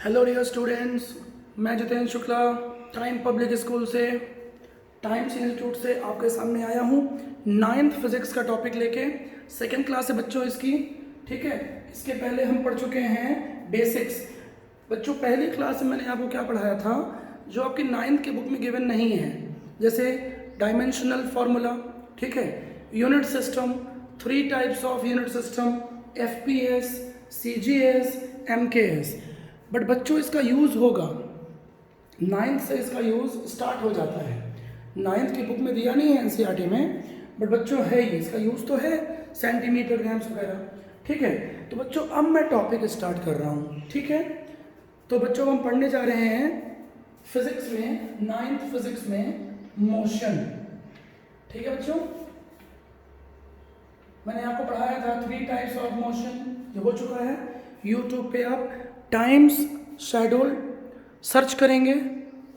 Hello dear students, मैं Jitendra Shukla time public school से times institute से आपके सामने आया हूँ। 9th फिज़िक्स का टॉपिक लेके। सेकेंड क्लास है बच्चों इसकी, ठीक है। इसके पहले हम पढ़ चुके हैं बेसिक्स। बच्चों पहली क्लास में मैंने आपको क्या पढ़ाया था जो आपकी 9th की बुक में गिवन नहीं है, जैसे डायमेंशनल फार्मूला, ठीक है, unit system, 3 types of unit system, FPS, CGS, MKS। But बच्चों इसका यूज़ होगा 9th से, इसका यूज़ स्टार्ट हो जाता है। 9th की बुक में दिया नहीं है NCERT में, बट बच्चों है ही, इसका यूज़ तो है, सेंटीमीटर, ग्राम्स वगैरह, ठीक है। तो बच्चों अब मैं टॉपिक स्टार्ट कर रहा हूँ, ठीक है। तो बच्चों हम पढ़ने जा रहे हैं फिजिक्स में, 9th फिजिक्स में मोशन, ठीक है बच्चों। मैंने आपको पढ़ाया था 3 टाइप्स ऑफ मोशन, ये हो चुका है। यूट्यूब पे आप टाइम्स शेड्यूल सर्च करेंगे,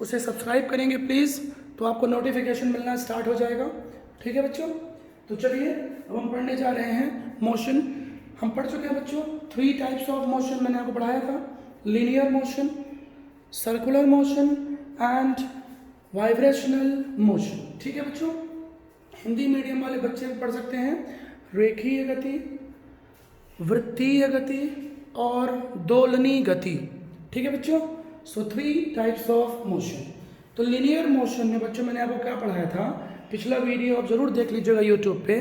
उसे सब्सक्राइब करेंगे प्लीज़, तो आपको नोटिफिकेशन मिलना स्टार्ट हो जाएगा, ठीक है बच्चों। तो चलिए अब हम पढ़ने जा रहे हैं मोशन। हम पढ़ चुके हैं बच्चों 3 टाइप्स ऑफ मोशन, मैंने आपको पढ़ाया था, linear motion, circular motion and vibrational motion, ठीक है बच्चों। हिंदी मीडियम वाले बच्चे पढ़ सकते हैं रेखीय गति, वृत्तीय गति और दोलनी गति, ठीक है बच्चों। सो 3 टाइप्स ऑफ मोशन। तो लीनियर मोशन में बच्चों मैंने आपको क्या पढ़ाया था, पिछला वीडियो आप जरूर देख लीजिएगा यूट्यूब पे।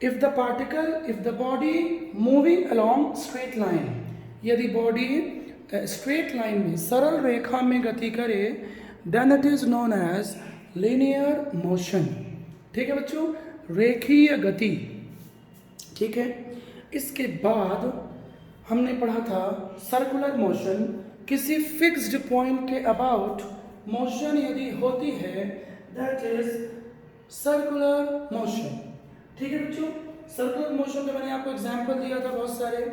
If the body moving along straight line, यदि बॉडी स्ट्रेट लाइन में, सरल रेखा में गति करे, then it is known as linear motion, ठीक है बच्चों, रेखीय गति, ठीक है। इसके बाद हमने पढ़ा था सर्कुलर मोशन, किसी फिक्स्ड पॉइंट के अबाउट मोशन यदि होती है, दैट इज सर्कुलर मोशन, ठीक है बच्चों। सर्कुलर मोशन का मैंने आपको एग्जांपल दिया था बहुत सारे,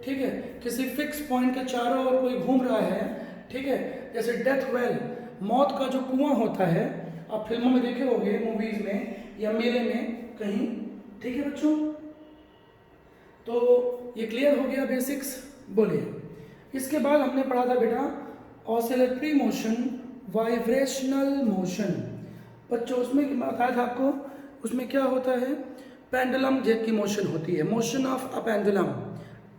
ठीक है। किसी फिक्स पॉइंट के चारों ओर कोई घूम रहा है, ठीक है, जैसे डेथ वेल, मौत का जो कुआं होता है, आप फिल्मों में देखे होंगे, मूवीज में या मेले में कहीं, ठीक है बच्चों। तो ये क्लियर हो गया बेसिक्स, बोलिए। इसके बाद हमने पढ़ा था बेटा ऑसिलेटरी मोशन, वाइब्रेशनल मोशन। बच्चों उसमें बताया था आपको, उसमें क्या होता है, पेंडुलम की मोशन होती है, motion of a pendulum,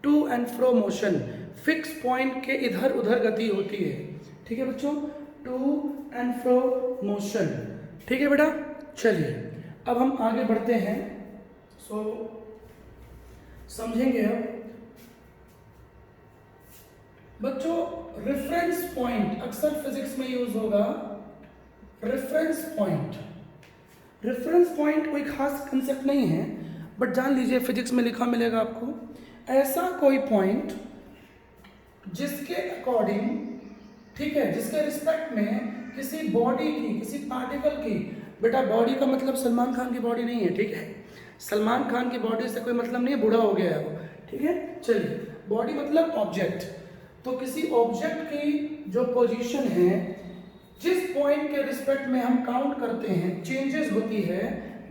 to and fro motion, fix point के इधर उधर गति होती है, ठीक है बच्चों, टू एंड फ्रो मोशन, ठीक है बेटा। चलिए अब हम आगे बढ़ते हैं, सो समझेंगे अब बच्चों। रेफरेंस पॉइंट अक्सर फिजिक्स में यूज होगा, रेफरेंस पॉइंट। रेफरेंस पॉइंट कोई खास कंसेप्ट नहीं है, बट जान लीजिए फिजिक्स में लिखा मिलेगा आपको, ऐसा कोई पॉइंट जिसके अकॉर्डिंग, ठीक है, जिसके रिस्पेक्ट में किसी बॉडी की, किसी पार्टिकल की, बेटा बॉडी का मतलब सलमान खान की बॉडी नहीं है, ठीक है। सलमान खान की बॉडी से कोई मतलब नहीं है, बूढ़ा हो गया है वो, ठीक है। चलिए, बॉडी मतलब ऑब्जेक्ट, तो किसी ऑब्जेक्ट की जो पोजीशन है, जिस पॉइंट के रिस्पेक्ट में हम काउंट करते हैं चेंजेस होती है,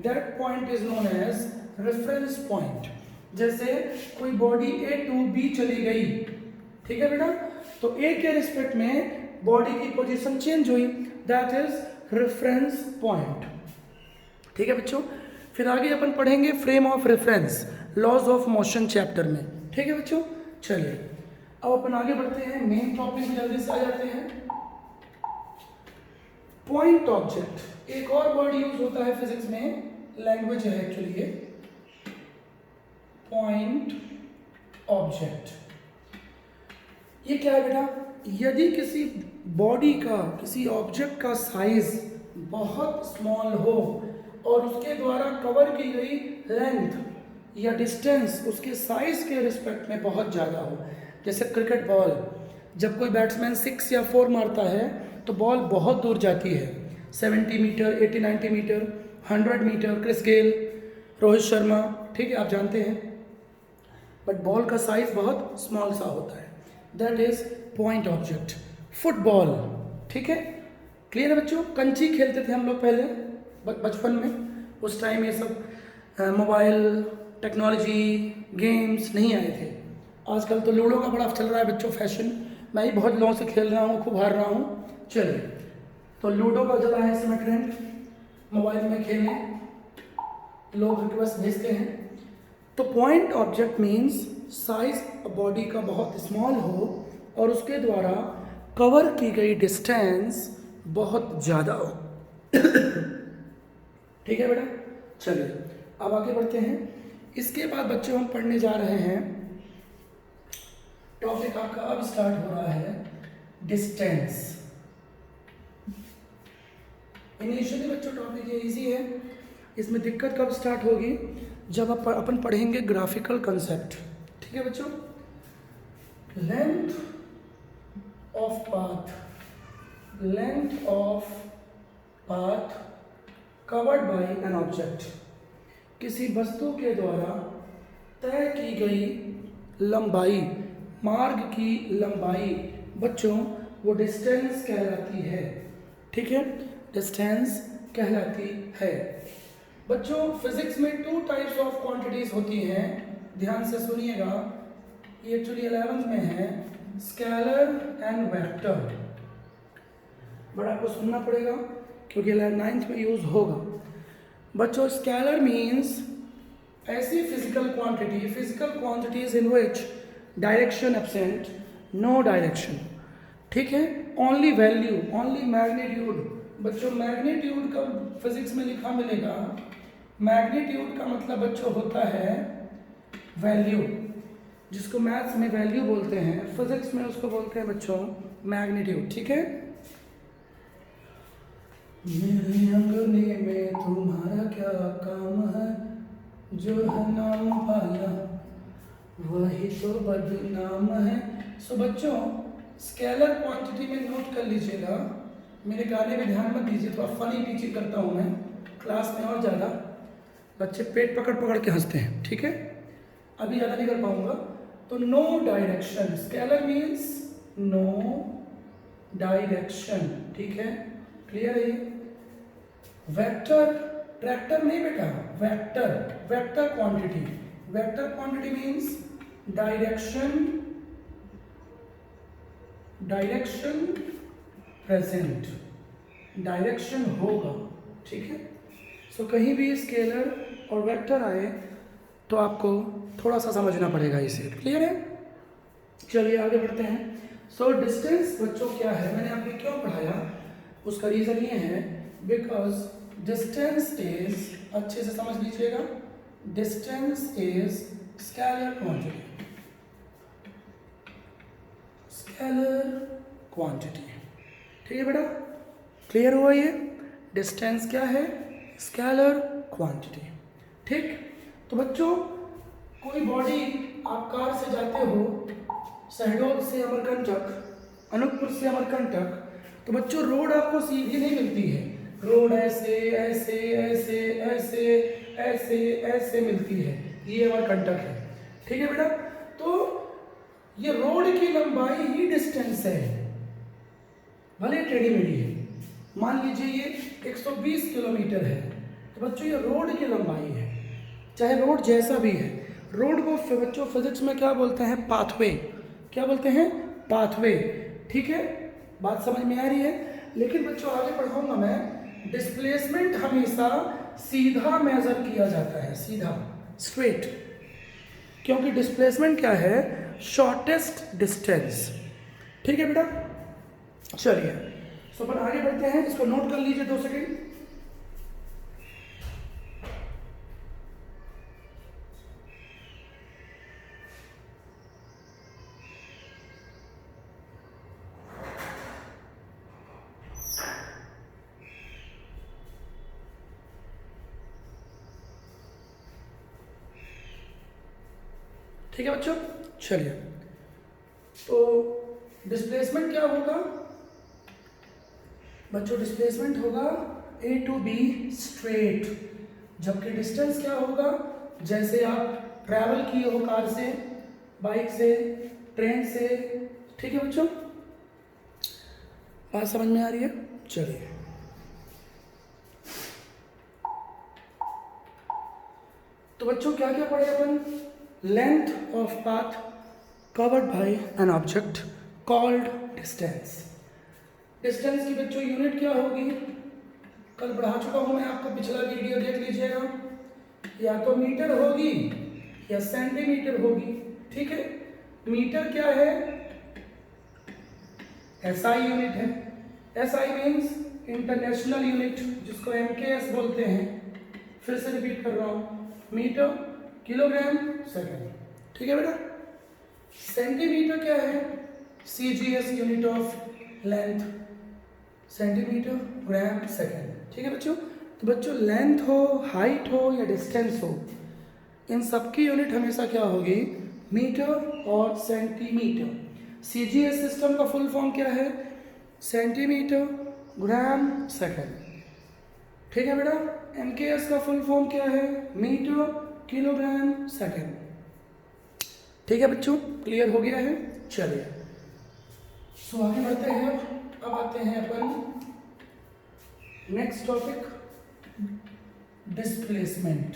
that point is known as reference point. जैसे कोई बॉडी A to B चली गई, ठीक है बेटा, तो A के रिस्पेक्ट में बॉडी की पोजीशन चेंज हुई, दैट इज रेफरेंस पॉइंट, ठीक है बच्चों। फिर आगे अपन पढ़ेंगे frame of reference, laws of motion chapter में, ठीक है बच्चों। चलिए अब अपन आगे बढ़ते हैं, मेन टॉपिक में जल्दी से आ जाते हैं। पॉइंट ऑब्जेक्ट, एक और वर्ड यूज होता है फिजिक्स में, लैंग्वेज है एक्चुअली ये, पॉइंट ऑब्जेक्ट। ये क्या है बेटा, यदि किसी बॉडी का, किसी ऑब्जेक्ट का साइज बहुत स्मॉल हो और उसके द्वारा कवर की गई लेंथ या डिस्टेंस उसके साइज के रिस्पेक्ट में बहुत ज़्यादा हो, जैसे क्रिकेट बॉल, जब कोई बैट्समैन 6 या 4 मारता है तो बॉल बहुत दूर जाती है, 70 metre, 80-90 metre, 100 metre, Chris Gayle, Rohit Sharma, ठीक है, आप जानते हैं। बट बॉल का साइज बहुत स्मॉल सा होता है, that is point object. Football, ठीक है, क्लियर है बच्चों। कंची खेलते थे हम लोग पहले बचपन में, उस टाइम ये सब मोबाइल टेक्नोलॉजी गेम्स नहीं आए थे। आजकल तो लूडो का बड़ा चल रहा है बच्चों फैशन, मैं ही बहुत लोगों से खेल रहा हूँ, खूब हार रहा हूँ। चलिए, तो लूडो का चला है इस समय ट्रेंड, मोबाइल में खेलने लोग रिक्वेस्ट भेजते हैं। तो point object means size body का बहुत स्मॉल हो और उसके द्वारा कवर की गई डिस्टेंस बहुत ज़्यादा हो। ठीक है बेटा, चलिए अब आगे बढ़ते हैं। इसके बाद बच्चों हम पढ़ने जा रहे हैं, टॉपिक आपका अब स्टार्ट हो रहा है डिस्टेंस। इनिशियली बच्चों टॉपिक ये इजी है, इसमें दिक्कत कब स्टार्ट होगी, जब अपन पढ़ेंगे ग्राफिकल कंसेप्ट। ठीक है बच्चों, length of path covered by an object, किसी वस्तु के द्वारा तय की गई लंबाई, मार्ग की लंबाई बच्चों वो डिस्टेंस कहलाती है। ठीक है, डिस्टेंस कहलाती है। बच्चों फिजिक्स में 2 टाइप्स ऑफ क्वांटिटीज होती हैं, ध्यान से सुनिएगा, ये एक्चुअली 11th में है, स्केलर एंड वेक्टर। बड़ा आपको सुनना पड़ेगा क्योंकि 9th में यूज होगा। बच्चों स्केलर मीन्स ऐसी physical quantities in which direction absent, no direction. ठीक है, ओनली वैल्यू, ओनली मैग्नीट्यूड। बच्चों मैग्नीट्यूड का फिजिक्स में लिखा मिलेगा, मैग्नीट्यूड का मतलब बच्चों होता है वैल्यू, जिसको मैथ्स में वैल्यू बोलते हैं, फिजिक्स में उसको बोलते हैं बच्चों मैग्नीट्यूड। ठीक है, मेरे अंगने में तुम्हारा क्या काम है, जो है नाम पाया वही तो बदनाम है। सो बच्चों स्केलर क्वांटिटी में नोट कर लीजिएगा, मेरे गाने में ध्यान मत दीजिए, थोड़ा फनी टीचिंग करता हूँ मैं क्लास में, और ज़्यादा बच्चे पेट पकड़ पकड़ के हंसते हैं। ठीक है, अभी ज़्यादा नहीं कर पाऊँगा। तो no direction, scalar means no direction. ठीक है, क्लियर है ये। वेक्टर, ट्रैक्टर नहीं बेटा, vector quantity means direction present, direction होगा। ठीक है, सो कहीं भी स्केलर और वेक्टर आए तो आपको थोड़ा सा समझना पड़ेगा इसे। क्लियर है, चलिए आगे बढ़ते हैं। सो डिस्टेंस बच्चों क्या है, मैंने आपको क्यों पढ़ाया, उसका रीज़न ये है बिकॉज डिस्टेंस इज, अच्छे से समझ लीजिएगा, डिस्टेंस इज स्केलर क्वांटिटी। ठीक है बेटा, क्लियर हुआ ये, डिस्टेंस क्या है, स्केलर क्वांटिटी। ठीक, तो बच्चों कोई बॉडी, आप कार से जाते हो शहडोल से अमरकंटक, अनूपपुर से अमरकंटक, तो बच्चों रोड आपको सीधी नहीं मिलती है, रोड ऐसे ऐसे ऐसे ऐसे ऐसे ऐसे मिलती है, ये अमरकंटक है। ठीक है बेटा, तो ये रोड की लंबाई ही डिस्टेंस है, भले टेढ़ी मेढ़ी है। मान लीजिए ये 120 किलोमीटर है, तो बच्चों ये रोड की लंबाई है, चाहे रोड जैसा भी है। रोड को बच्चों फिजिक्स में क्या बोलते हैं, पाथवे। क्या बोलते हैं, पाथवे। ठीक है, बात समझ में आ रही है। लेकिन बच्चों आगे पढ़ाऊंगा मैं, डिस्प्लेसमेंट हमेशा सीधा मेजर किया जाता है, सीधा स्ट्रेट, क्योंकि डिस्प्लेसमेंट क्या है, शॉर्टेस्ट डिस्टेंस। ठीक है बेटा, चलिए तो अपन आगे बढ़ते हैं, इसको नोट कर लीजिए 2 सेकेंड। ठीक है बच्चों, चलिए तो डिस्प्लेसमेंट क्या होगा बच्चों, डिस्प्लेसमेंट होगा A to B स्ट्रेट, जबकि डिस्टेंस क्या होगा, जैसे आप ट्रैवल किए हो कार से, बाइक से, ट्रेन से। ठीक है बच्चों, बात समझ में आ रही है। चलिए तो बच्चों क्या क्या पढ़े अपन, length of path covered by an object called distance. Distance की बच्चों यूनिट क्या होगी, कल पढ़ा चुका हूँ मैं आपको, पिछला वीडियो देख लीजिएगा। या तो मीटर होगी या सेंटीमीटर होगी, ठीक है। मीटर क्या है, एसआई यूनिट है। एसआई मीन्स इंटरनेशनल यूनिट, जिसको एमकेएस बोलते हैं। फिर से रिपीट कर रहा हूँ, मीटर, किलोग्राम, सेकंड, ठीक है बेटा। सेंटीमीटर क्या है, CGS unit of length, centimetre, gram, second, ठीक है बच्चों। तो बच्चों लेंथ हो, हाइट हो या डिस्टेंस हो, इन सब की यूनिट हमेशा क्या होगी, मीटर और सेंटीमीटर। सीजीएस सिस्टम का फुल फॉर्म क्या है, सेंटीमीटर, ग्राम, सेकंड, ठीक है बेटा। एमकेएस का फुल फॉर्म क्या है, मीटर, किलोग्राम, सेकंड, ठीक है बच्चों, क्लियर हो गया है। चलिए सो आगे बढ़ते हैं। अब आते हैं अपन नेक्स्ट टॉपिक, डिस्प्लेसमेंट।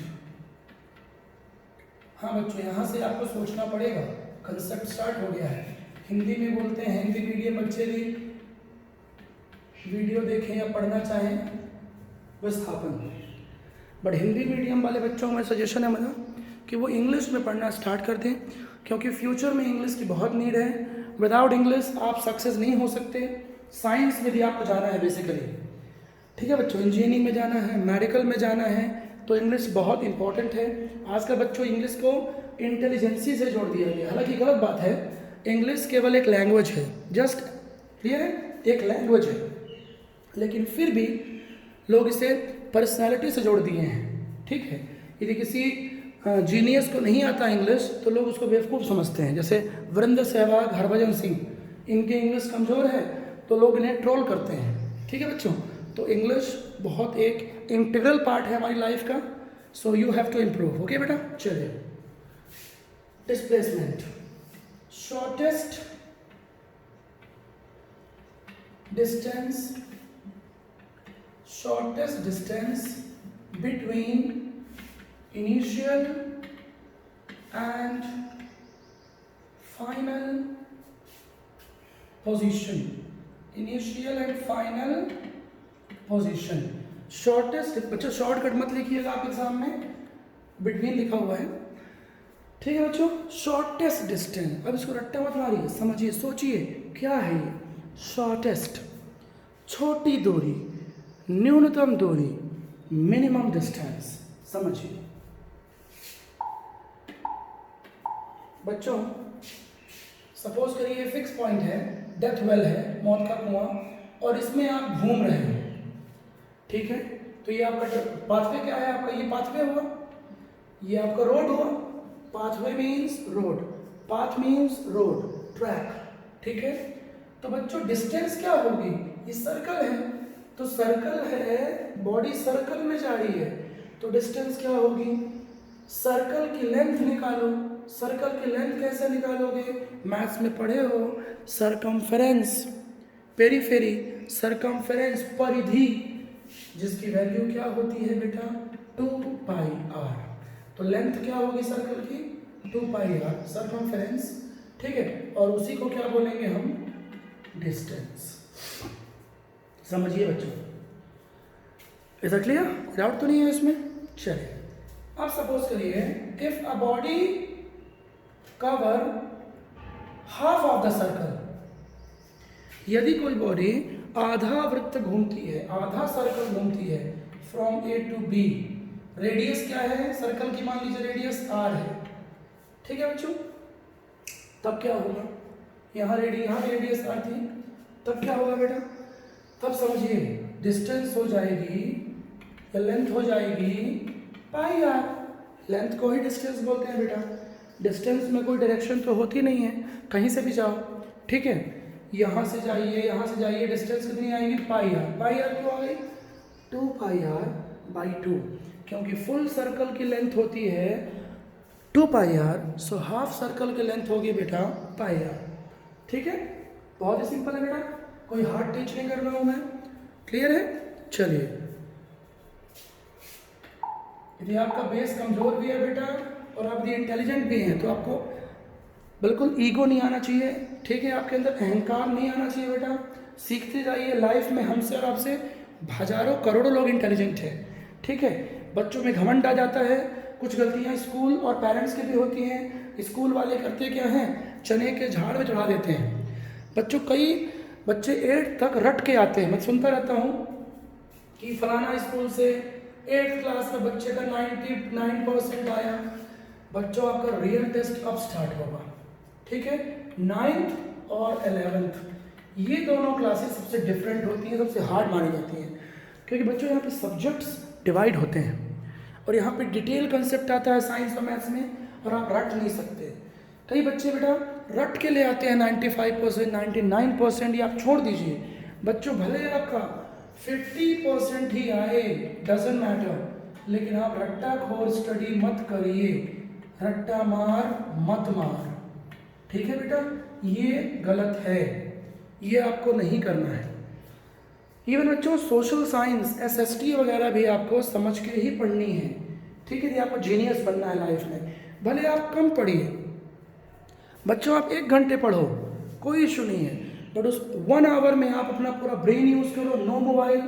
हाँ बच्चों, यहाँ से आपको सोचना पड़ेगा, कंसेप्ट स्टार्ट हो गया है। हिंदी में बोलते हैं, हिंदी मीडियम बच्चे भी वीडियो देखें या पढ़ना चाहें विस्थापन, बट हिंदी मीडियम वाले बच्चों में सजेशन है मेरा कि वो इंग्लिश में पढ़ना स्टार्ट कर दें, क्योंकि फ्यूचर में इंग्लिश की बहुत नीड है। विदाउट इंग्लिश आप सक्सेस नहीं हो सकते। साइंस में भी आपको जाना है बेसिकली, ठीक है बच्चों, इंजीनियरिंग में जाना है, मेडिकल में जाना है, तो इंग्लिश बहुत इंपॉर्टेंट है। आजकल बच्चों इंग्लिश को इंटेलिजेंसी से जोड़ दिया गया, हालांकि गलत बात है। इंग्लिश केवल एक लैंग्वेज है, जस्ट क्लियर है, एक लैंग्वेज है, लेकिन फिर भी लोग इसे पर्सनालिटी से जोड़ दिए हैं, ठीक है। यदि किसी जीनियस को नहीं आता इंग्लिश तो लोग उसको बेवकूफ़ समझते हैं, जैसे वीरेंद्र सहवाग, हरभजन सिंह, इनके इंग्लिश कमज़ोर है तो लोग इन्हें ट्रोल करते हैं, ठीक है बच्चों। तो इंग्लिश बहुत एक इंटीग्रल पार्ट है हमारी लाइफ का, so you have to improve, okay बेटा। चलिए, displacement, shortest distance between initial and final position, initial and final position, shortest. बच्चों शॉर्टकट मत लिखिएगा आप एग्जाम में, बिटवीन लिखा हुआ है, ठीक है बच्चों। शॉर्टेस्ट डिस्टेंस, अब इसको रट्टा मत मारिए, समझिए, सोचिए क्या है ये। शॉर्टेस्ट, छोटी दूरी, न्यूनतम दूरी, मिनिमम डिस्टेंस, समझिए बच्चों। सपोज करिए फिक्स पॉइंट है, डेथ वेल है, मौत का कुआं, और इसमें आप घूम रहे हैं, ठीक है। तो ये आपका पाथवे क्या है, आपका ये पाथवे हुआ, ये आपका रोड हुआ। Pathway means road, path means road, track, ठीक है। तो बच्चों डिस्टेंस क्या होगी, ये सर्कल है, तो सर्कल है, बॉडी सर्कल में जा रही है, तो डिस्टेंस क्या होगी, सर्कल की लेंथ निकालो। सर्कल की लेंथ कैसे निकालोगे, मैथ्स में पढ़े हो, सरकमफेरेंस, पेरीफेरी, सरकमफेरेंस, परिधि, जिसकी वैल्यू क्या होती है बेटा, 2πr। तो लेंथ क्या होगी सर्कल की, 2πr, सरकमफेरेंस, ठीक है। और उसी को क्या बोलेंगे हम, डिस्टेंस। समझिए बच्चों, ऐसा क्लियर, डाउट तो नहीं है इसमें। चलिए, अब सपोज करिए if a body cover half of the circle, यदि कोई बॉडी आधा वृत्त घूमती है, आधा सर्कल घूमती है, from A to B, radius क्या है सर्कल की, मान लीजिए रेडियस r है, ठीक है बच्चों। तब क्या होगा, यहाँ रेडियस r थी, तब क्या होगा बेटा, तब समझिए डिस्टेंस हो जाएगी या लेंथ हो जाएगी पाई आर। लेंथ को ही डिस्टेंस बोलते हैं बेटा। डिस्टेंस में कोई डायरेक्शन तो होती नहीं है, कहीं से भी जाओ, ठीक है। यहाँ से जाइए, डिस्टेंस कितनी आएगी, पाई आर। पाई आर क्यों आ गई, 2πr/2, क्योंकि फुल सर्कल की लेंथ होती है 2πr, सो हाफ सर्कल की लेंथ होगी बेटा पाई आर, ठीक है। बहुत ही सिंपल है बेटा, कोई हार्ड टीच नहीं कर रहा हूँ मैं, क्लियर है। चलिए, यदि आपका बेस कमजोर भी है बेटा और आप यदि इंटेलिजेंट भी हैं तो आपको बिल्कुल ईगो नहीं आना चाहिए, ठीक है, आपके अंदर अहंकार नहीं आना चाहिए बेटा। सीखते जाइए, लाइफ में हमसे और आपसे हजारों करोड़ों लोग इंटेलिजेंट हैं, ठीक है। बच्चों में घमंड आ जाता है, कुछ गलतियाँ स्कूल और पेरेंट्स की भी होती हैं। स्कूल वाले करते क्या हैं, चने के झाड़ में चढ़ा देते हैं बच्चों। कई बच्चे 8th तक रट के आते हैं, मैं सुनता रहता हूँ कि फलाना स्कूल से 8th क्लास में बच्चे का 99% आया। बच्चों आपका रियल टेस्ट अब स्टार्ट होगा, ठीक है। 9th और 11th ये दोनों क्लासेस सबसे डिफरेंट होती हैं, सबसे हार्ड मानी जाती हैं, क्योंकि बच्चों यहाँ पे सब्जेक्ट्स डिवाइड होते हैं और यहाँ पे डिटेल कंसेप्ट आता है साइंस और मैथ्स में, और आप रट नहीं सकते। कई बच्चे बेटा रट के ले आते हैं 95%, 99%, या आप छोड़ दीजिए। बच्चों भले आपका 50% ही आए, डजंट मैटर, लेकिन आप रट्टा खोर स्टडी मत करिए, रट्टा मार मत मार, ठीक है बेटा, ये गलत है, ये आपको नहीं करना है। इवन बच्चों सोशल साइंस SST वगैरह भी आपको समझ के ही पढ़नी है, ठीक है। यदि आपको जीनियस बनना है लाइफ में, भले आप कम पढ़िए बच्चों, आप 1 घंटे पढ़ो, कोई इशू नहीं है, बट उस 1 आवर में आप अपना पूरा ब्रेन यूज़ करो। No mobile,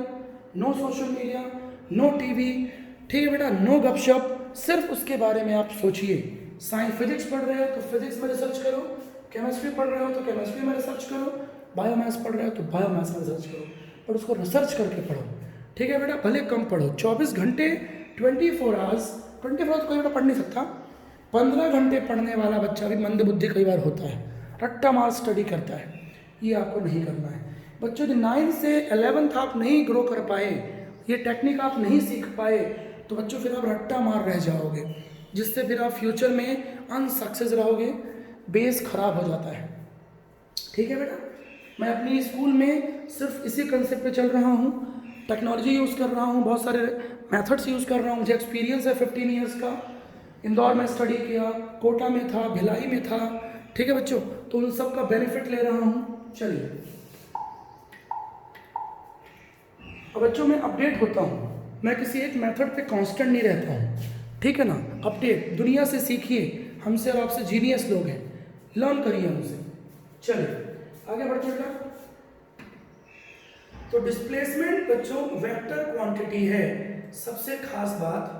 no social media, no TV, ठीक है बेटा, नो गपशप, सिर्फ उसके बारे में आप सोचिए। साइंस फिजिक्स पढ़ रहे हो तो फिजिक्स में रिसर्च करो, केमिस्ट्री पढ़ रहे हो तो केमिस्ट्री में रिसर्च करो, बायोमैथ्स पढ़ रहे हो तो बायोमैथ्स में रिसर्च करो, पर उसको रिसर्च करके पढ़ो, ठीक है बेटा। भले कम पढ़ो, 24 घंटे 24 आवर्स, 24 आवर्स कोई बेटा पढ़ नहीं सकता। 15 घंटे पढ़ने वाला बच्चा भी मंद बुद्धि कई बार होता है, रट्टा मार स्टडी करता है, ये आपको नहीं करना है बच्चों। यदि 9 से 11th आप नहीं ग्रो कर पाए, ये टेक्निक आप नहीं सीख पाए, तो बच्चों फिर आप रट्टा मार रह जाओगे, जिससे फिर आप फ्यूचर में अनसक्सेस रहोगे, बेस खराब हो जाता है, ठीक है बेटा। मैं अपनी स्कूल में सिर्फ इसी कंसेप्ट पे चल रहा हूँ, टेक्नोलॉजी यूज़ कर रहा हूँ, बहुत सारे मेथड्स यूज़ कर रहा हूँ, मुझे एक्सपीरियंस है 15 ईयर्स का। इंदौर में स्टडी किया, कोटा में था, भिलाई में था, ठीक है बच्चों, तो उन सब का बेनिफिट ले रहा हूँ। चलिए अब बच्चों मैं अपडेट होता हूँ, मैं किसी एक मेथड पे कांस्टेंट नहीं रहता हूँ, ठीक है ना। अपडेट, दुनिया से सीखिए, हमसे और आपसे जीनियस लोग हैं, लर्न करिए हमसे। चलिए आगे बढ़ते बेटा। तो डिस्प्लेसमेंट बच्चों वेक्टर क्वांटिटी है, सबसे खास बात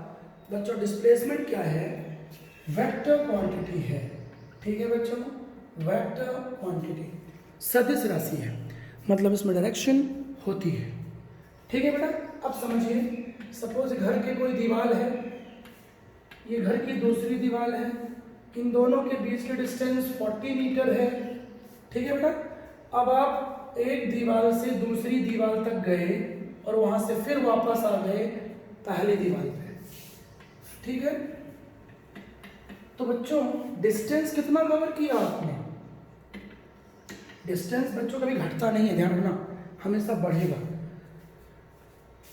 बच्चों, डिस्प्लेसमेंट क्या है, वेक्टर क्वांटिटी है, ठीक है बच्चों। वेक्टर क्वांटिटी सदिश राशि है, मतलब इसमें डायरेक्शन होती है, ठीक है बेटा। अब समझिए, सपोज घर के कोई दीवार है, ये घर की दूसरी दीवार है, इन दोनों के बीच की डिस्टेंस 40 मीटर है, ठीक है बेटा। अब आप एक दीवार से दूसरी दीवार तक गए और वहां से फिर वापस आ गए पहली दीवार पे, ठीक है। तो बच्चों डिस्टेंस कितना कवर किया आपने, डिस्टेंस बच्चों कभी घटता नहीं है, ध्यान रखना, हमेशा बढ़ेगा।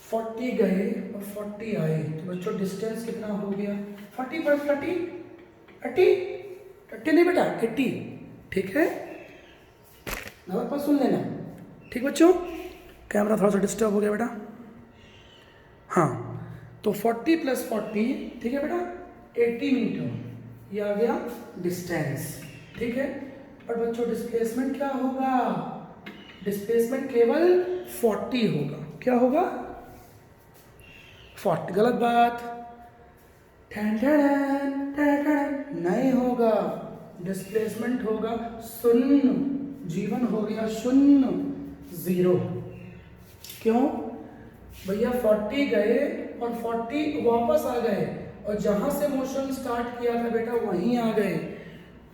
40 गए और 40 आए, तो बच्चों डिस्टेंस कितना हो गया, 40 पर 30, 30 नहीं बेटा 80, ठीक है। नंबर पर सुन लेना, ठीक बच्चों। कैमरा थोड़ा सा डिस्टर्ब हो गया बेटा, हाँ। तो 40 + 40, ठीक है बेटा, 80 मीटर, ये आ गया डिस्टेंस, ठीक है। और बच्चों डिस्प्लेसमेंट क्या होगा, डिस्प्लेसमेंट केवल 40 होगा, क्या होगा 40, गलत बात, ठन ठन ठन ठन, नहीं होगा, डिस्प्लेसमेंट होगा शून्य, जीवन हो गया शून्य, 0। क्यों भैया, 40 गए और 40 वापस आ गए, और जहां से मोशन स्टार्ट किया था बेटा वहीं आ गए,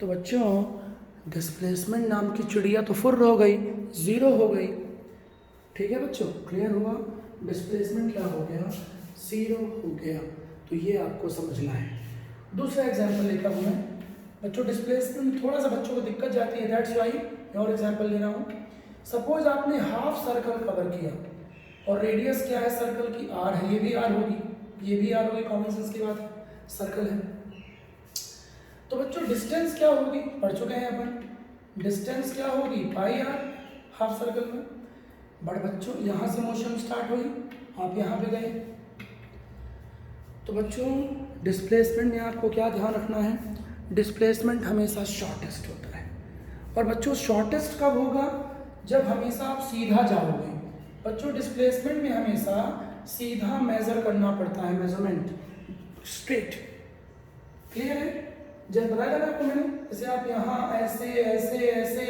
तो बच्चों डिस्प्लेसमेंट नाम की चिड़िया तो फुर्र हो गई, 0 हो गई, ठीक है बच्चों। क्लियर हुआ, डिस्प्लेसमेंट क्या हो गया, 0 हो गया। तो ये आपको समझना है। दूसरा एग्जाम्पल लेता हूँ मैं बच्चों, डिस्प्लेसमेंट थोड़ा सा बच्चों को दिक्कत जाती है, दैट्स वाई मैं और एग्जाम्पल ले रहा हूँ। सपोज आपने हाफ सर्कल कवर किया और रेडियस क्या है सर्कल की, r है, ये भी r होगी, ये भी r होगी, कॉमन सेंस की बात है, सर्कल है। तो बच्चों डिस्टेंस क्या होगी, पढ़ चुके हैं अपन, डिस्टेंस क्या होगी πr हाफ सर्कल में। बट बच्चों यहाँ से मोशन स्टार्ट हुई, आप यहाँ पे गए, तो बच्चों डिस्प्लेसमेंट में आपको क्या ध्यान रखना है, डिस्प्लेसमेंट हमेशा शॉर्टेस्ट होता है। और बच्चों शॉर्टेस्ट कब होगा? जब हमेशा आप सीधा जाओगे। बच्चों डिस्प्लेसमेंट में हमेशा सीधा मेजर करना पड़ता है, मेजरमेंट स्ट्रेट। क्लियर है? जब बताया था आपको मैंने, जैसे आप यहाँ ऐसे ऐसे ऐसे,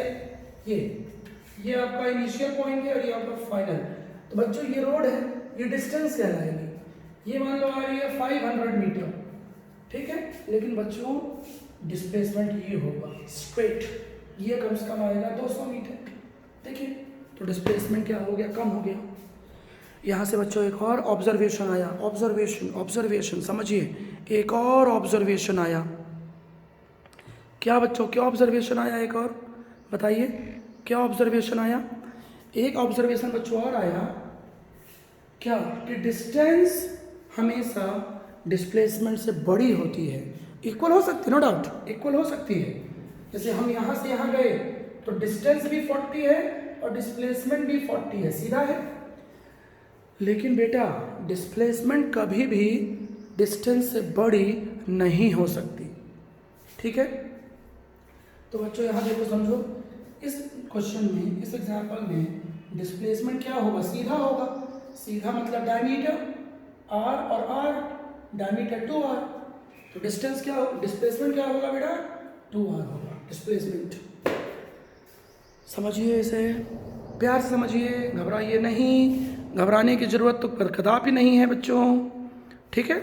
ये आपका इनिशियल पॉइंट है और ये आपका फाइनल। तो बच्चों ये रोड है, ये डिस्टेंस कहलाएगी। ये मान लो आ रही है 500 मीटर, ठीक है। लेकिन बच्चों डिस्प्लेसमेंट ये होगा स्ट्रेट, ये कम से कम आएगा 200 मीटर। देखिए तो डिस्प्लेसमेंट क्या हो गया? कम हो गया। यहाँ से बच्चों एक और ऑब्जर्वेशन आया, ऑब्जर्वेशन समझिए, एक और ऑब्जर्वेशन आया। क्या बच्चों, क्या ऑब्जर्वेशन आया? एक और बताइए क्या ऑब्जर्वेशन आया? एक ऑब्जर्वेशन बच्चों और आया, क्या कि डिस्टेंस हमेशा डिस्प्लेसमेंट से बड़ी होती है। इक्वल हो सकती है, नो डाउट इक्वल हो सकती है। जैसे हम यहाँ से यहाँ गए तो डिस्टेंस भी 40 है और डिस्प्लेसमेंट भी 40 है, सीधा है। लेकिन बेटा डिस्प्लेसमेंट कभी भी डिस्टेंस से बड़ी नहीं हो सकती, ठीक है। तो बच्चों यहाँ देखो, समझो इस क्वेश्चन में, इस एग्जाम्पल में डिस्प्लेसमेंट क्या होगा? सीधा होगा। सीधा मतलब डायमीटर r और r, डायमीटर 2r। तो डिस्टेंस क्या हो, डिस्प्लेसमेंट क्या होगा बेटा? 2r होगा डिस्प्लेसमेंट। समझिए इसे, प्यार से समझिए, घबराइए नहीं। घबराने की जरूरत तो कदापि नहीं है बच्चों, ठीक है।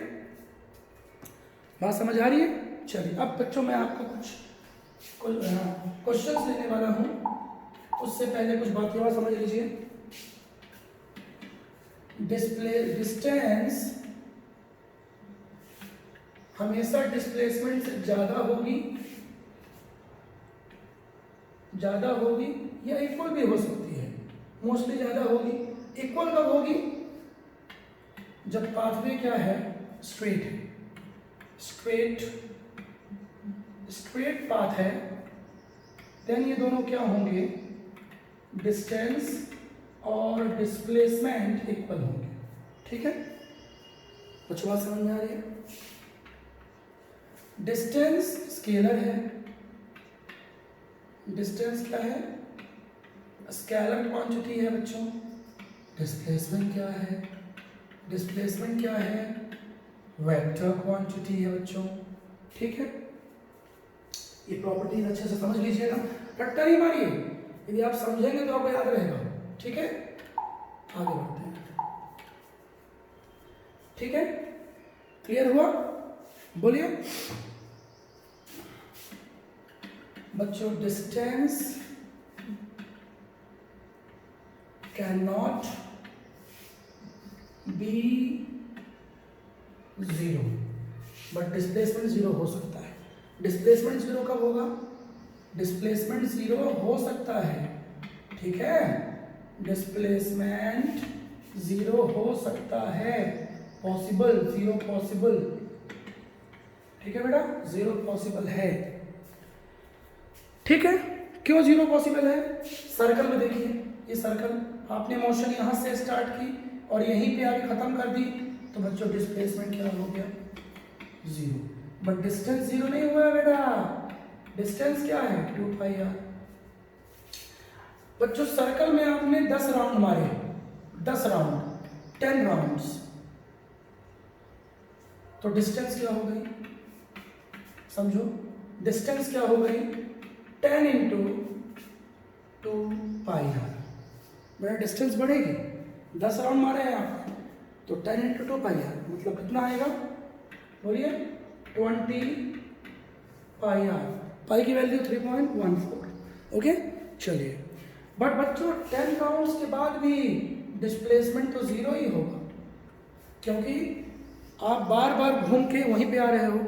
बात समझ आ रही है? चलिए अब बच्चों मैं आपको कुछ क्वेश्चंस लेने वाला हूं। उससे पहले कुछ बातें और समझ लीजिए। डिस्टेंस हमेशा डिस्प्लेसमेंट से ज्यादा होगी या इक्वल भी हो सकती है। मोस्टली ज्यादा होगी। इक्वल कब होगी? जब पाथवे क्या है? स्ट्रेट है। स्ट्रेट पाथ है, देन ये दोनों क्या होंगे? डिस्टेंस और डिस्प्लेसमेंट इक्वल होंगे, ठीक है। कुछ बात समझ में आ रही है? डिस्टेंस स्केलर है। डिस्टेंस क्या है? स्केलर क्वांटिटी है बच्चों। डिस्प्लेसमेंट क्या है? डिस्प्लेसमेंट क्या है? वेक्टर क्वांटिटी है बच्चों, ठीक है। ये प्रॉपर्टीज अच्छे से समझ लीजिएगा, रट्टा नहीं मारिए। यदि आप समझेंगे तो आपको याद रहेगा, ठीक है। आगे बढ़ते हैं, ठीक है। क्लियर हुआ? बोलिए बच्चों। Distance can not be 0 but displacement 0 हो सकता है। डिस्प्लेसमेंट 0 कब होगा? डिस्प्लेसमेंट 0 हो सकता है, ठीक है। डिस्प्लेसमेंट 0 हो सकता है, पॉसिबल, 0 पॉसिबल, ठीक है बेटा। 0 पॉसिबल है, ठीक है। क्यों 0 पॉसिबल है? सर्कल में देखिए, ये सर्कल आपने मोशन यहां से स्टार्ट की और यहीं पे आके खत्म कर दी, तो बच्चों डिस्प्लेसमेंट क्या हो गया? 0। बट डिस्टेंस 0 नहीं हुआ है बेटा। डिस्टेंस क्या है? 2πr। बच्चों सर्कल में आपने 10 राउंड मारे, 10 राउंड, 10 राउंड्स, तो डिस्टेंस क्या हो गई? समझो डिस्टेंस क्या हो गई? 10 इंटू 2πr। बेटा डिस्टेंस बढ़ेगी, 10 राउंड मारे हैं आप, तो 10 इंटू 2πr मतलब कितना आएगा? बोलिए 20πr। पाई की वैल्यू 3.14, ओके। चलिए बट बच्चों 10 राउंड्स के बाद भी डिस्प्लेसमेंट तो 0 ही होगा, क्योंकि आप बार बार घूम के वहीं पे आ रहे हो।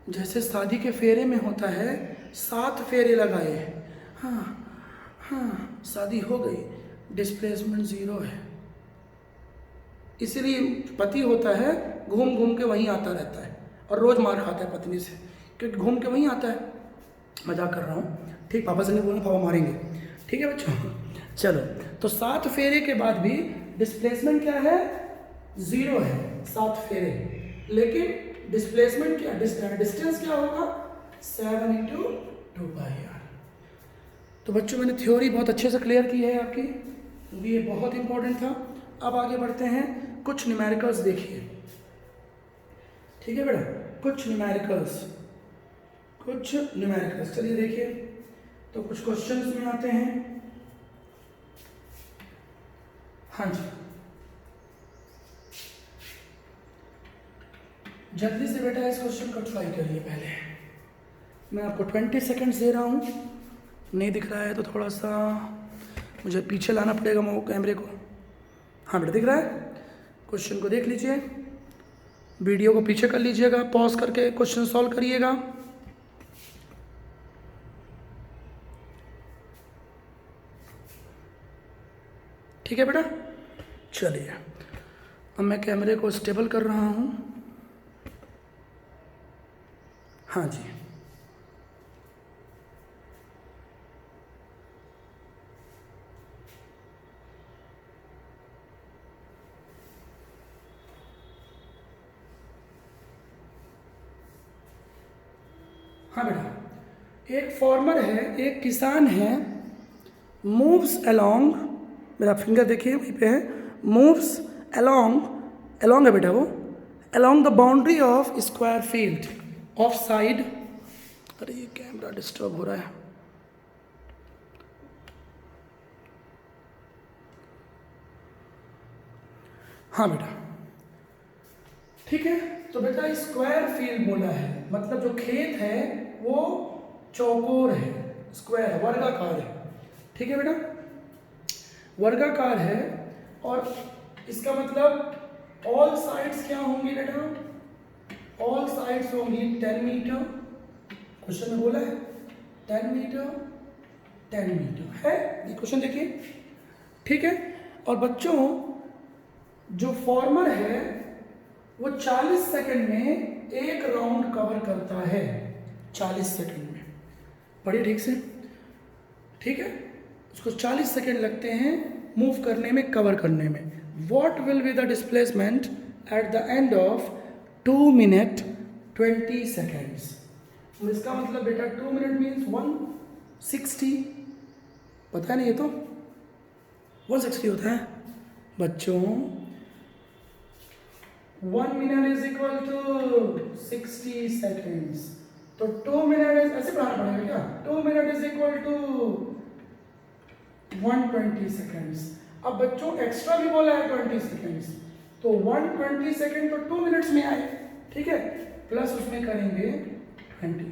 जैसे शादी के फेरे में होता है, 7 फेरे लगाए, हाँ हाँ शादी हो गई, डिस्प्लेसमेंट 0 है। इसीलिए पति होता है घूम घूम के वहीं आता रहता है और रोज मार खाता है पत्नी से, क्योंकि घूम के वहीं आता है। मजाक कर रहा हूँ, ठीक। पापा से नहीं बोलना, पापा मारेंगे, ठीक है बच्चों। चलो तो 7 फेरे के बाद भी डिस्प्लेसमेंट क्या है, 0 है, 7 फेरे, लेकिन डिस्प्लेसमेंट क्या, डिस्टेंस क्या होगा, 7 इंटू 2 पाई आर। तो बच्चों मैंने थ्योरी बहुत अच्छे से क्लियर की है आपकी, क्योंकि ये बहुत इंपॉर्टेंट था। अब आगे बढ़ते हैं, कुछ न्यूमेरिकल्स देखिए, ठीक है बेटा, कुछ न्यूमेरिकल्स चलिए देखिए। तो कुछ क्वेश्चंस में आते हैं। हाँ जी, जल्दी से बेटा इस क्वेश्चन को ट्राई करिए। पहले मैं आपको 20 सेकंड्स दे रहा हूँ, नहीं दिख रहा है तो थोड़ा सा मुझे पीछे लाना पड़ेगा वो कैमरे को। हाँ बेटा दिख रहा है, क्वेश्चन को देख लीजिए, वीडियो को पीछे कर लीजिएगा, पॉज करके क्वेश्चन सॉल्व करिएगा। ठीक है बेटा, चलिए अब मैं कैमरे को स्टेबल कर रहा हूँ। हाँ जी, हाँ बेटा, एक फार्मर है, एक किसान है, मूव्स अलोंग, मेरा फिंगर देखिए वहीं पे है, मूव्स अलोंग है बेटा वो, along the boundary of square field of side. अरे ये कैमरा डिस्टर्ब हो रहा है। हाँ बेटा, ठीक है। तो बेटा स्क्वायर फील्ड बोला है, मतलब जो खेत है वो चौकोर है, स्क्वायर वर्गाकार है, ठीक है बेटा, वर्गाकार है। और इसका मतलब ऑल साइड्स क्या होंगी बेटा, ऑल साइड्स होंगी 10 मीटर, क्वेश्चन में बोला है 10 मीटर है, ये क्वेश्चन देखिए, ठीक है। और बच्चों जो फॉर्मर है वो 40 सेकंड में एक राउंड कवर करता है, 40 सेकंड में, पढ़िए ठीक से, ठीक है। उसको 40 सेकंड लगते हैं मूव करने में, कवर करने में। What will be the displacement at the end of 2 minute 20 seconds. इसका मतलब बेटा 2 मिनट मीन्स 160, पता है ना, ये तो 160 होता है बच्चों। 1 minute is equal to 60 seconds, तो 2 मिनट ऐसे पढ़ाना पड़ेगा क्या, 2 minute is equal to 120 seconds. अब बच्चों एक्स्ट्रा भी बोला है 20 सेकेंड्स, तो 120 सेकेंड तो 2 मिनट्स में आए, ठीक है, प्लस उसमें करेंगे 20,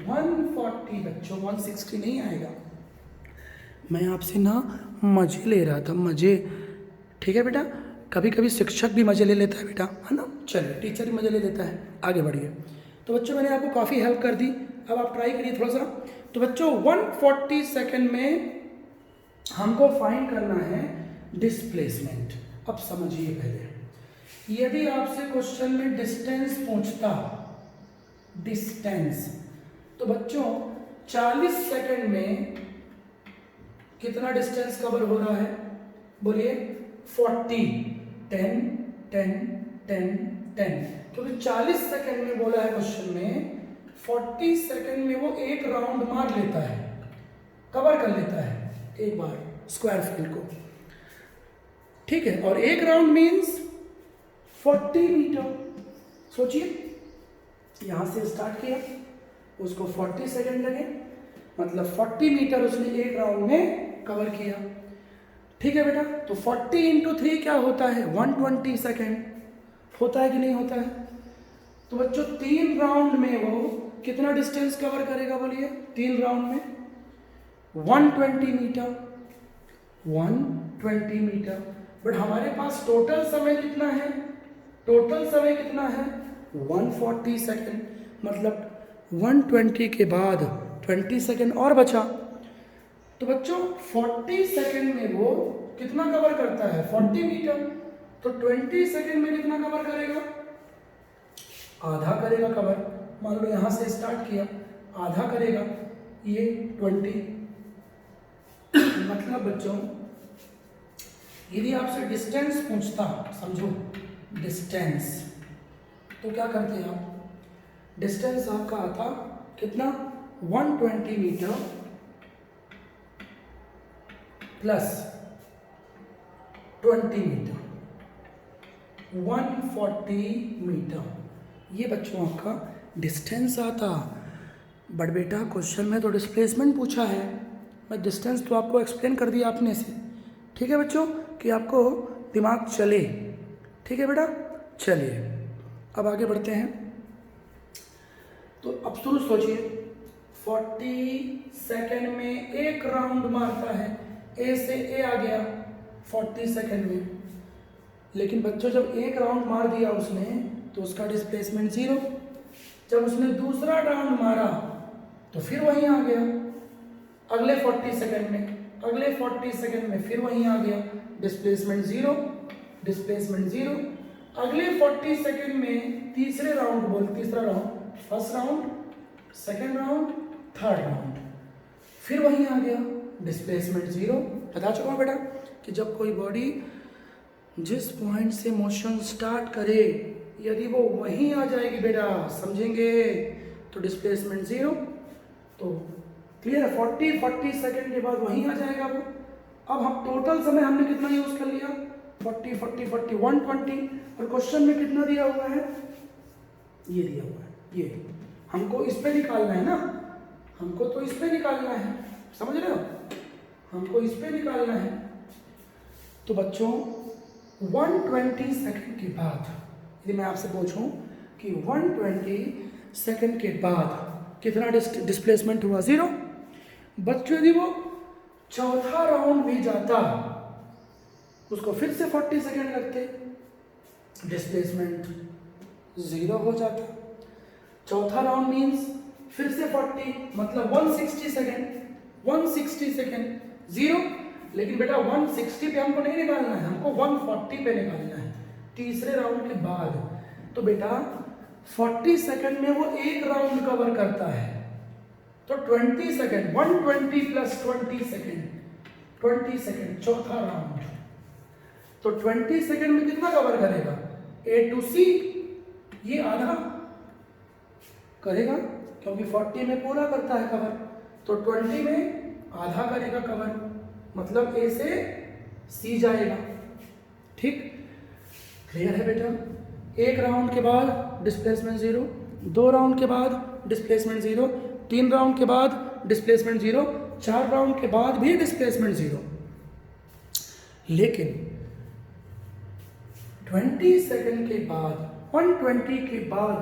140 बच्चों, 160 नहीं आएगा। मैं आपसे ना मजे ले रहा था, मजे, ठीक है बेटा, कभी कभी शिक्षक भी मजे ले लेता है बेटा, है ना, चलिए टीचर भी मजे ले लेता है। आगे बढ़िए। तो बच्चों मैंने आपको काफ़ी हेल्प कर दी, अब आप ट्राई करिए थोड़ा सा। तो बच्चों 140 सेकेंड में हमको फाइंड करना है डिस्प्लेसमेंट। अब समझिए पहले, यदि आपसे क्वेश्चन में डिस्टेंस पूछता, डिस्टेंस, तो बच्चों 40 सेकेंड में कितना डिस्टेंस कवर हो रहा है, बोलिए 40, 10 10 10 10, क्योंकि 40 सेकेंड में बोला है क्वेश्चन में, 40 सेकेंड में वो एक राउंड मार लेता है, कवर कर लेता है एक बार स्क्वायर फील्ड को, ठीक है। और एक राउंड मीन्स 40 मीटर। सोचिए, यहां से स्टार्ट किया, उसको 40 सेकेंड लगे, मतलब 40 मीटर उसने एक राउंड में कवर किया, ठीक है बेटा। तो 40 इंटू 3 क्या होता है, 120 सेकेंड होता है कि नहीं होता है। तो बच्चों 3 राउंड में वो कितना डिस्टेंस कवर करेगा, बोलिए 3 राउंड में 120 मीटर, 120 मीटर। बट हमारे पास टोटल समय कितना है, टोटल समय कितना है 140 सेकेंड, मतलब 120 के बाद 20 सेकेंड और बचा। तो बच्चों 40 सेकेंड में वो कितना कवर करता है, 40 मीटर, तो 20 सेकेंड में कितना कवर करेगा, आधा करेगा कवर। मान लो यहां से स्टार्ट किया, आधा करेगा, ये 20, मतलब बच्चों यदि आपसे डिस्टेंस पूछता, समझो डिस्टेंस, तो क्या करते हैं आप? डिस्टेंस आपका आता कितना? 120 मीटर प्लस 20 मीटर, 140 मीटर, ये बच्चों आपका डिस्टेंस आता। बट बेटा क्वेश्चन में तो डिस्प्लेसमेंट पूछा है, मैं डिस्टेंस तो आपको एक्सप्लेन कर दिया आपने से, ठीक है बच्चों, कि आपको दिमाग चले, ठीक है बेटा। चलिए अब आगे बढ़ते हैं। तो अब शुरू सोचिए, 40 सेकेंड में एक राउंड मारता है, ए से ए आ गया 40 सेकेंड में। लेकिन बच्चों जब एक राउंड मार दिया उसने तो उसका डिस्प्लेसमेंट 0। जब उसने दूसरा राउंड मारा तो फिर वहीं आ गया अगले 40 सेकेंड में, अगले 40 सेकेंड में फिर वहीं आ गया, डिस्प्लेसमेंट 0, डिस्प्लेसमेंट 0। अगले 40 सेकेंड में तीसरे राउंड बोल, तीसरा round, first round, second round, third round, फिर वहीं आ गया, डिस्प्लेसमेंट 0। बता चुका बेटा कि जब कोई बॉडी जिस पॉइंट से मोशन स्टार्ट करे यदि वो वहीं आ जाएगी बेटा, समझेंगे, तो डिस्प्लेसमेंट 0। तो क्लियर है, 40 सेकेंड के बाद वहीं आ जाएगा वो। अब हम टोटल समय हमने कितना यूज कर लिया? 40 40 40 120। और क्वेश्चन में कितना दिया हुआ है? ये दिया हुआ है, ये हमको इस पे निकालना है ना, हमको तो इस पे निकालना है, समझ रहे हो, हमको इस पे निकालना है। तो बच्चों 120 सेकंड के बाद यदि मैं आपसे पूछूं कि 120 सेकंड के बाद कितना डिस्प्लेसमेंट हुआ? 0। बच्चों यदि वो चौथा राउंड भी जाता, उसको फिर से 40 सेकंड लगते, डिस्प्लेसमेंट 0 हो जाता। चौथा राउंड मीन्स फिर से 40, मतलब 160 सेकंड, 160 सेकंड 0। लेकिन बेटा 160 पे हमको नहीं निकालना है, हमको 140 पे निकालना है तीसरे राउंड के बाद। तो बेटा 40 सेकंड में वो एक राउंड कवर करता है, तो 20 सेकंड, 120 प्लस 20 सेकंड, 20 सेकंड चौथा राउंड। तो 20 सेकंड में कितना कवर करेगा? ए टू सी, ये आधा करेगा क्योंकि 40 में पूरा करता है कवर, तो 20 में आधा करेगा कवर, मतलब ए से सी जाएगा। ठीक, क्लियर है बेटा? एक राउंड के बाद डिस्प्लेसमेंट 0, 2 राउंड के बाद डिस्प्लेसमेंट 0, 3 राउंड के बाद डिस्प्लेसमेंट 0, 4 राउंड के बाद भी डिस्प्लेसमेंट 0। लेकिन 20 सेकंड के बाद, 120 के बाद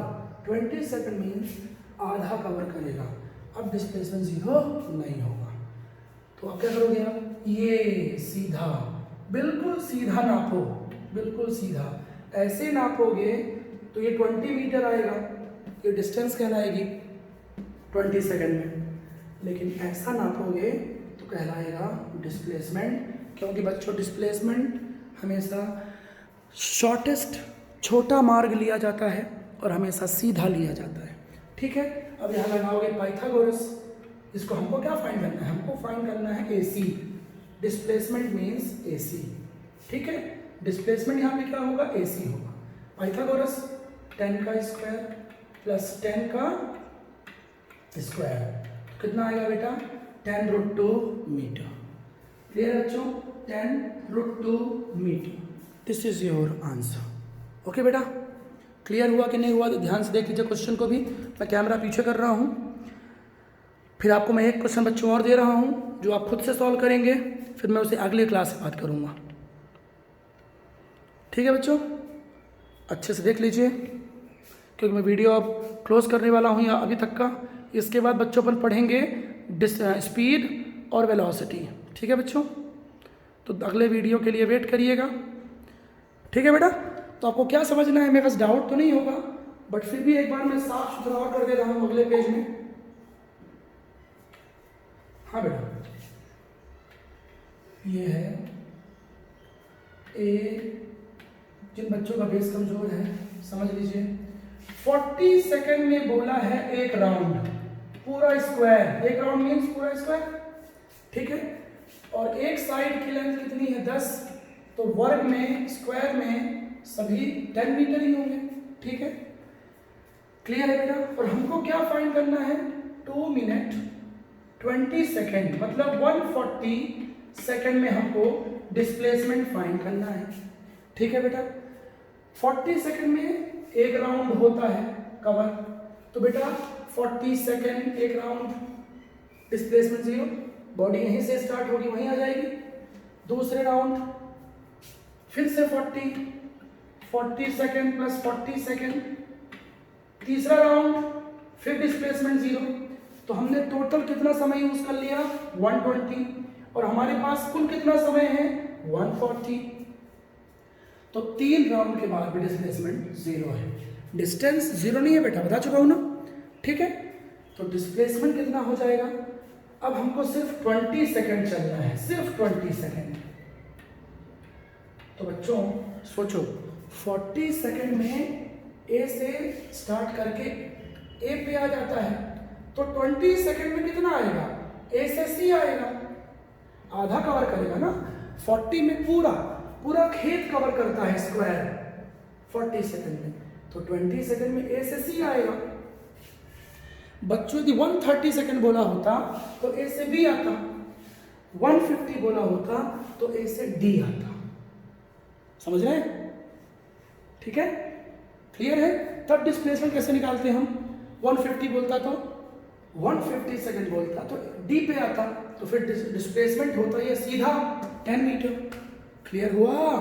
20 सेकंड मीन्स आधा कवर करेगा, अब डिस्प्लेसमेंट 0 नहीं होगा। तो आप क्या करोगे? आप ये सीधा, बिल्कुल सीधा नापो, बिल्कुल सीधा ऐसे नापोगे तो ये 20 मीटर आएगा, ये डिस्टेंस कहलाएगी 20 सेकंड में। लेकिन ऐसा नापोगे तो कहलाएगा डिस्प्लेसमेंट, क्योंकि बच्चों डिस्प्लेसमेंट हमेशा शॉर्टेस्ट छोटा मार्ग लिया जाता है और हमेशा सीधा लिया जाता है। ठीक है, अब यहाँ लगाओगे पाइथागोरस। इसको हमको क्या फाइंड करना है? हमको फाइंड करना है AC, डिस्प्लेसमेंट मीन्स AC। ठीक है, डिस्प्लेसमेंट यहाँ पे क्या होगा? AC होगा। पाइथागोरस 10 का स्क्वायर प्लस 10 का स्क्वायर कितना आएगा बेटा? 10√2 मीटर। क्लियर है बच्चों? 10√2 metre, this is your answer. Okay बेटा, क्लियर हुआ कि नहीं हुआ? तो ध्यान से देख लीजिए क्वेश्चन को भी, मैं कैमरा पीछे कर रहा हूँ। फिर आपको मैं एक क्वेश्चन बच्चों और दे रहा हूँ जो आप खुद से सॉल्व करेंगे, फिर मैं उसे अगली क्लास से बात करूँगा। ठीक है बच्चों, अच्छे से देख लीजिए क्योंकि मैं वीडियो अब क्लोज करने वाला हूँ या अभी तक का। इसके बाद बच्चों अपन पढ़ेंगे स्पीड और वेलोसिटी। ठीक है बच्चों, तो अगले वीडियो के लिए वेट करिएगा। ठीक है बेटा, तो आपको क्या समझना है? मेरे पास डाउट तो नहीं होगा, बट फिर भी एक बार मैं साफ सुथरा और कर दे रहा हूँ अगले पेज में। हाँ बेटा, ये है ए, जिन बच्चों का बेस कमजोर है समझ लीजिए। 40 सेकंड में बोला है एक राउंड, पूरा स्क्वायर, एक राउंड मीन्स पूरा स्क्वायर। ठीक है, और एक साइड की लेंथ कितनी है? 10, तो वर्ग में, स्क्वायर में सभी 10 मीटर ही होंगे, ठीक है, क्लियर है बेटा। और हमको क्या फाइंड करना है, 2 मिनट 20 सेकेंड, मतलब 140 सेकेंड में हमको डिस्प्लेसमेंट फाइंड करना है, ठीक है बेटा। 40 सेकेंड में एक राउंड होता है कवर, तो बेटा 40 सेकेंड एक राउंड, डिस्प्लेसमेंट 0, बॉडी यहीं से स्टार्ट होगी वहीं आ जाएगी। दूसरे राउंड फिर से 40 सेकेंड प्लस 40 सेकेंड, तीसरा राउंड फिर डिस्प्लेसमेंट 0। तो हमने टोटल कितना समय यूज कर लिया, 120, और हमारे पास कुल कितना समय है, 140। तो 3 राउंड के बाद भी डिस्प्लेसमेंट 0 है, डिस्टेंस 0 नहीं है बेटा, बता चुका हूं ना, ठीक है। तो डिस्प्लेसमेंट कितना हो जाएगा, अब हमको सिर्फ 20 सेकेंड चलना है, सिर्फ 20 सेकेंड। तो बच्चों सोचो, 40 सेकेंड में ए से स्टार्ट करके ए पे आ जाता है, तो 20 सेकेंड में कितना आएगा, ए से सी आएगा, आधा कवर करेगा ना। 40 में पूरा खेत कवर करता है स्क्वायर 40 सेकेंड में, तो 20 सेकेंड में ए से सी आएगा। बच्चों यदि 130 सेकेंड बोला होता तो ए से बी आता, 150 बोला होता तो ए से डी आता, समझ रहे हैं, ठीक है, क्लियर है। तब डिस्प्लेसमेंट कैसे निकालते हैं हम, 150 बोलता तो 150 सेकेंड बोलता तो डी पे आता, तो फिर डिस्प्लेसमेंट होता है सीधा 10 मीटर। क्लियर हुआ,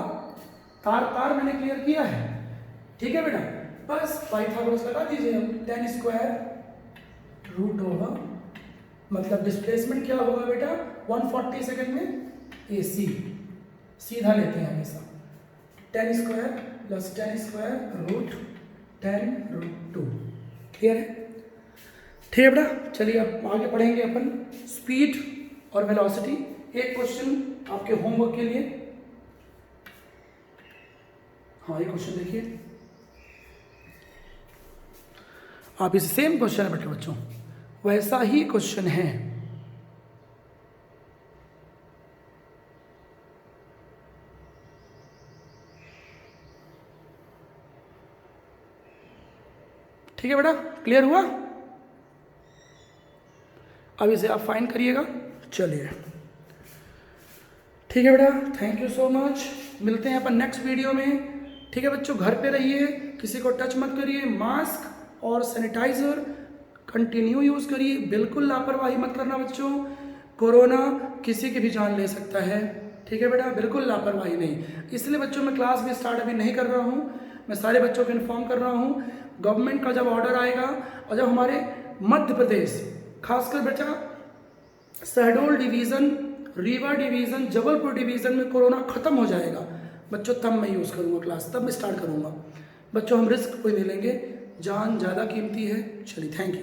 तार मैंने क्लियर किया है, ठीक है बेटा। बस पाइथागोरस लगा दीजिए, 10 स्क्वायर रूट ओवर, मतलब डिस्प्लेसमेंट क्या होगा बेटा, 140 सेकेंड में ए सी, सीधा लेते हैं हमेशा, 10 square plus 10 square root 10 root 2, clear है, ठीक है बेटा। चलिए अब आगे पढ़ेंगे अपन स्पीड और वेलोसिटी। एक क्वेश्चन आपके होमवर्क के लिए, हाँ ये क्वेश्चन देखिए, आप इस सेम क्वेश्चन है बेटे बच्चों, वैसा ही क्वेश्चन है, ठीक है बेटा, क्लियर हुआ। अब इसे आप फाइंड करिएगा, चलिए ठीक है बेटा, थैंक यू सो मच, मिलते हैं अपन नेक्स्ट वीडियो में, ठीक है बच्चों। घर पे रहिए, किसी को टच मत करिए, मास्क और सैनिटाइजर कंटिन्यू यूज़ करिए, बिल्कुल लापरवाही मत करना बच्चों, कोरोना किसी की भी जान ले सकता है, ठीक है बेटा, बिल्कुल लापरवाही नहीं। इसलिए बच्चों मैं क्लास भी स्टार्ट अभी नहीं कर रहा हूँ, मैं सारे बच्चों को इन्फॉर्म कर रहा हूँ, गवर्नमेंट का जब ऑर्डर आएगा और जब हमारे मध्य प्रदेश, खासकर बेटा Shahdol division, Rewa division, Jabalpur division में कोरोना ख़त्म हो जाएगा बच्चों, तब मैं यूज़ करूँगा क्लास, तब मैं स्टार्ट करूँगा बच्चों। हम रिस्क कोई नहीं लेंगे, जान ज़्यादा कीमती है। चलिए, थैंक यू।